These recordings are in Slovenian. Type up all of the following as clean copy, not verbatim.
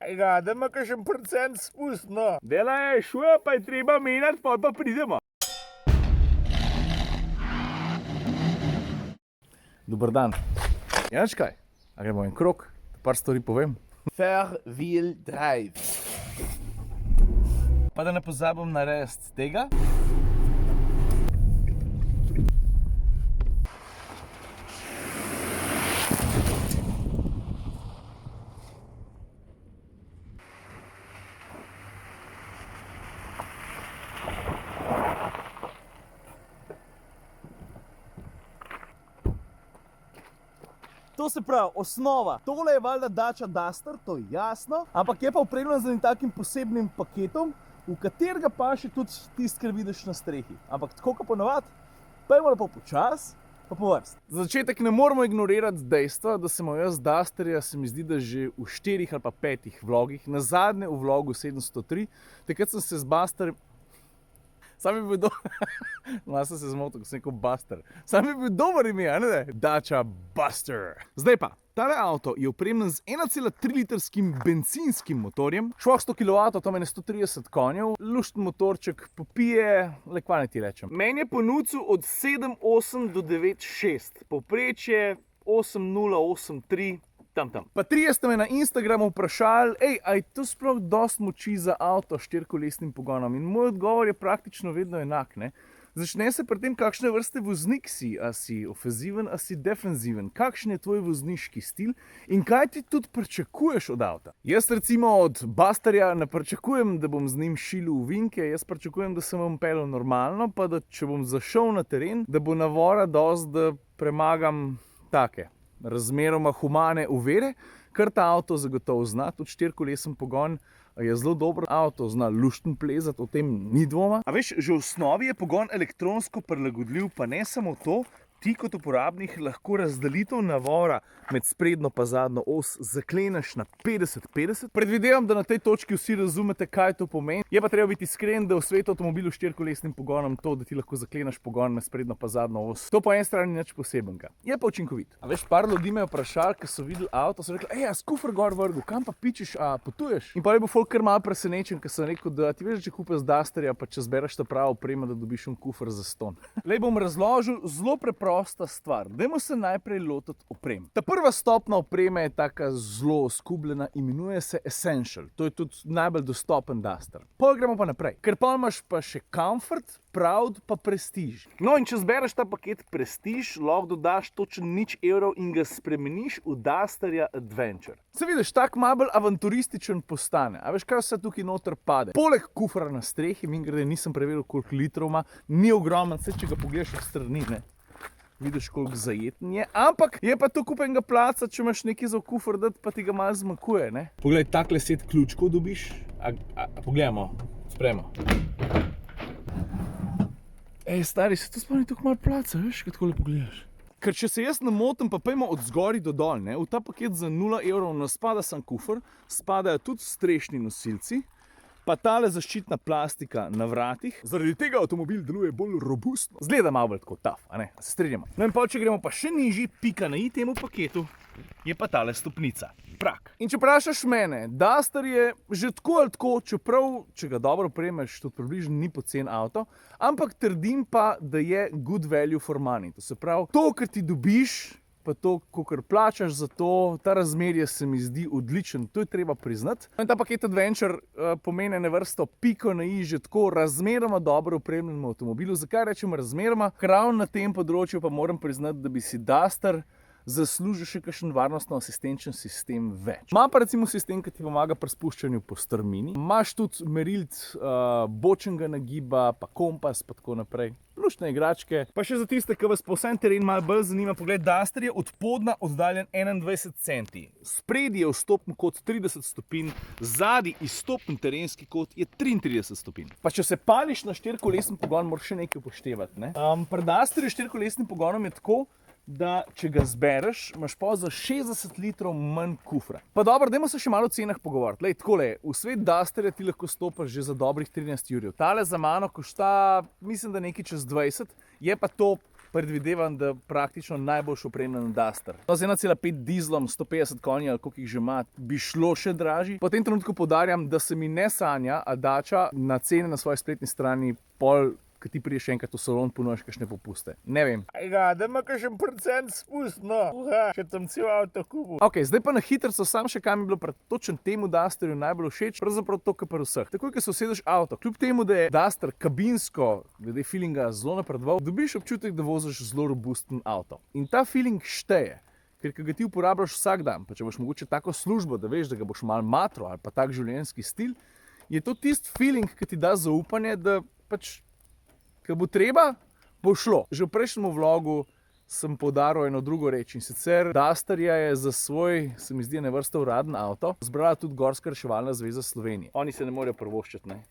Ajga, da ima kakšen procent spust, no. Dela je šuja, pa je treba menjati, pa pridemo. Dober dan. Jaš kaj? A gremo en krog, par stvari povem. Four-wheel drive. Pa da ne pozabim narediti tega. To se pravi, osnova. Tole je valjda Dacia Duster, to je jasno, ampak je pa opremljen z enim takim posebnim paketom, v katerega paše tudi tisto, kar vidiš na strehi. Ampak tako kot ponavadi, pojmo lepo počas, pa po vrsti. Za začetek ne moramo ignorirati dejstva, da sem jaz Dusterja, se mi zdi, da že v 4 ali pa 5 vlogih, na zadnje v vlogu 703, takrat sem se z Busterjem... Sam je bil Malo sem se zmotil, ko sem rekel Buster. Sam je bil dober ime, a ne? Dacia Buster. Zdaj pa, tale avto je opremljen z 1,3 litrskim benzinskim motorjem, švah 100 kW, tam je 130 konjev, lušten motorček, popije, le kva naj ti rečem. Meni je ponudil od 7,8 do 9,6, povprečje 8,083. Tam. Pa 3 ste me na Instagramu vprašali, a je to sploh dost moči za avto s 4-kolesnim pogonom? In moj odgovor je praktično vedno enak, ne? Začne se pri tem, kakšne vrste voznik si, a si ofenziven, a si defenziven, kakšen je tvoj vozniški stil in kaj ti tudi pričakuješ od avta. Jaz recimo od Busterja ne pričakujem, da bom z njim šilil ovinke, jaz pričakujem, da se bom peljal normalno, pa da če bom zašel na teren, da bo navora dost, da premagam take razmeroma humane ovire, kar ta avto zagotovo zna, tudi 4-kolesen pogon je zelo dober avto, zna luštno plezati, o tem ni dvoma. A veš, že v osnovi je pogon elektronsko prilagodljiv, pa ne samo to, ti kot uporabnik lahko razdelitev navora med sprednjo pa zadnjo os zakleneš na 50-50. Predvidevam, da na tej točki vsi razumete, kaj to pomeni. Je pa treba biti iskren, da v svetu avtomobilu s 4-kolesnim pogonom to, da ti lahko zakleneš pogon med sprednjo pa zadnjo os. To po eni strani nič posebenega. Je pa učinkovit. A veš, par ljudi me je vprašali, ko so videli avto, so rekli, a skufer gor vrgu, kam pa pičeš, a potuješ? In pa je bil folk kar malo presenečen, ker sem rekel, da ti veš, če kupiš Dusterja, pa če zbereš ta pravo opremo, da dobiš un kufer za ston. Lej bom razložil zelo prosta stvar. Dajmo se najprej lotiti opreme. Ta prva stopna opreme je taka zelo oskubljena, imenuje se Essential. To je tudi najbolj dostopen Duster. Pol gremo pa naprej. Ker pa imaš pa še Comfort, Proud pa Prestige. No in če zbereš ta paket Prestige, lahko dodaš točno €0 in ga spremeniš v Dusterja Adventure. Se vidiš, tak malo bolj avanturističen postane. A veš, kaj vse tukaj noter pade? Poleg kufra na strehi, mimogrede nisem preveril, koliko litrov ima, ni ogromen, vse če ga pogledaš od strani, ne? Vidiš, koliko zajeten je, ampak je pa to kupenega placa, če imaš nekaj za v kufer dati, pa ti ga malo zmanjkuje, ne? Poglej, takle set ključkov dobiš. Pogledamo, sprejmo. Stari, se to sploh ni toliko malo placa, veš, kaj takole pogledaš. Ker če se jaz ne motim, pa pojmo od zgori do dol, ne? V ta paket za €0 ne spada sam kufer, spadajo tudi strešni nosilci, pa tale zaščitna plastika na vratih. Zaradi tega avtomobil deluje bolj robustno. Zgleda malo bolj tako tough, a ne? Se strinjamo. No in pa, če gremo pa še nižji, pika na i temu paketu, je pa tale stopnica. Prak. In če vprašaš mene, Duster je že tako ali tako, čeprav, če ga dobro opremeš, tudi približno ni pocen avto, ampak trdim pa, da je good value for money. To se pravi, to, kar ti dobiš, pa to, kolikor plačaš za to, ta razmerje se mi zdi odličen, to je treba priznati. In ta paket Adventure pomeni ene vrsto piko na i že tako razmeroma dobro opremljenemu avtomobilu. Zakaj rečem razmeroma? Ker na tem področju pa moram priznati, da bi si Duster zasluži še kakšen varnostno-asistenčen sistem več. Ima pa recimo sistem, ki ti pomaga pri spuščanju po strmini. Imaš tudi merilc bočnega nagiba, pa kompas, pa tako naprej. Luštne igračke. Pa še za tiste, ki vas po vsem teren malo bolj zanima, pogled, Duster je od podna oddaljen 21 cm. Spredi je vstopni kot 30 stopinj, zadnji izstopni terenski kot je 33 stopinj. Pa če se pališ na 4-kolesni pogon, moraš še nekaj upoštevati, ne? Pri Dusterju s 4-kolesnim pogonom je tako, da če ga zbereš, imaš pa za 60 litrov manj kufra. Pa dobro, dajmo se še malo o cenah pogovoriti. Lej, takole, v svet Dusterja ti lahko stopaš že za dobrih 13 €. Tale za mano košta, mislim, da nekaj čez 20, je pa to predvidevam, da praktično najboljš opremljen Duster. No, z 1,5 dizlom, 150 konj ali koliko jih že ima, bi šlo še dražji. Po tem trenutku poudarjam, da se mi ne sanja, a Dacia na cene na svoji spletni strani pol, ko ti prideš enkrat v salon, ponujaš kakšne popuste. Ne vem. Da ima kakšen procent spust, no. Če tam cel avto kupu. Ok, zdaj pa na hitrico sam še kaj mi je bilo točno temu Dusterju najbolj všeč, pravzaprav to, kar pri vseh. Takoj, ko se usedeš v avto, kljub temu, da je Duster kabinsko, glede feelinga zelo napredoval, dobiš občutek, da voziš zelo robusten avto. In ta feeling šteje. Ker ga ti uporabljaš vsak dan, pa če boš mogoče tako službo, da veš, da ga boš malo matro ali pa tak življenjski stil, je to tisti feeling, ki ti da zaupanje, da pač, ko bo treba, bo šlo. Že v prejšnjem vlogu sem poudaril eno drugo reč, in sicer Dusterja je za svoj, se mi zdi, ene vrste uraden avto zbrala tudi Gorska reševalna zveza Slovenije. Oni se ne morejo privoščiti, ne?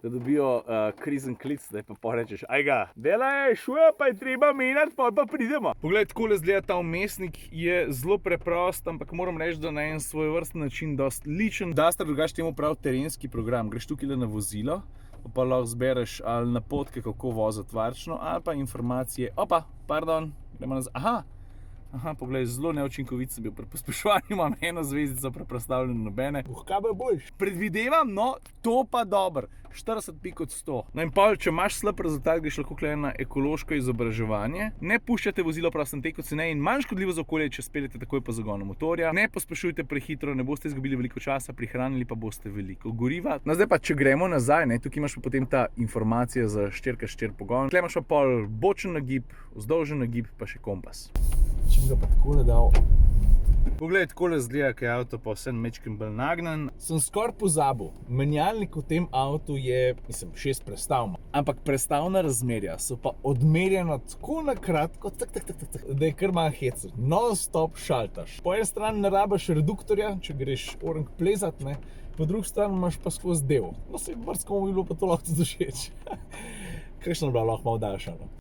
Da dobijo krizen klic, da pa rečeš, ajga, delaj, šuja, pa je treba menjati, pa pridemo. Poglej, takole izgleda ta vmesnik, je zelo preprost, ampak moram reči, da na en svoj vrsten način dosti ličen. Duster drugače temu pravi terenski program. Greš tukaj na vozilo, pa lahko zbereš ali napotke, kako voziti varčno, ali pa informacije. Gremo nazaj. Aha, poglej, zelo neučinkovit sem bil. Pri pospeševanju imam eno zvezdico, pri prestavljanju nobene. Kaj bo boljš? Predvidevam, no, to pa dobro. 40 pik od 100. No in pol, če imaš slab rezultat, greš lahko na ekološko izobraževanje. Ne puščate vozilo v prostem teku, ceneje in manj škodljivo za okolje, če speljete takoj po zagonu motorja. Ne pospešujte prehitro, ne boste izgubili veliko časa, prihranili pa boste veliko goriva. No zdaj pa, če gremo nazaj, ne, tukaj imaš pa potem ta informacija za 4x4 pogon. Tukaj imaš pa pol bočen nagib, vzdolžen nagib, pa še kompas. Če bi ga pa takole dal. Poglej, takole izgleda, ko je avto pa vse mečkim bolj nagnen. Sem skoraj pozabil. Menjalnik v tem avtu je, 6 prestav. Ampak prestavna razmerja so pa odmerjena Tako na kratko, da je kar malo hecer. Non-stop šaltaš. Po eni strani ne rabiš reduktorja, če greš orang plezat, ne. Po drugi strani imaš pa skozi del. No, se brskomu bi bilo pa to lahko tudi všeč. Kakšno bi bila lahko malo daljša, no.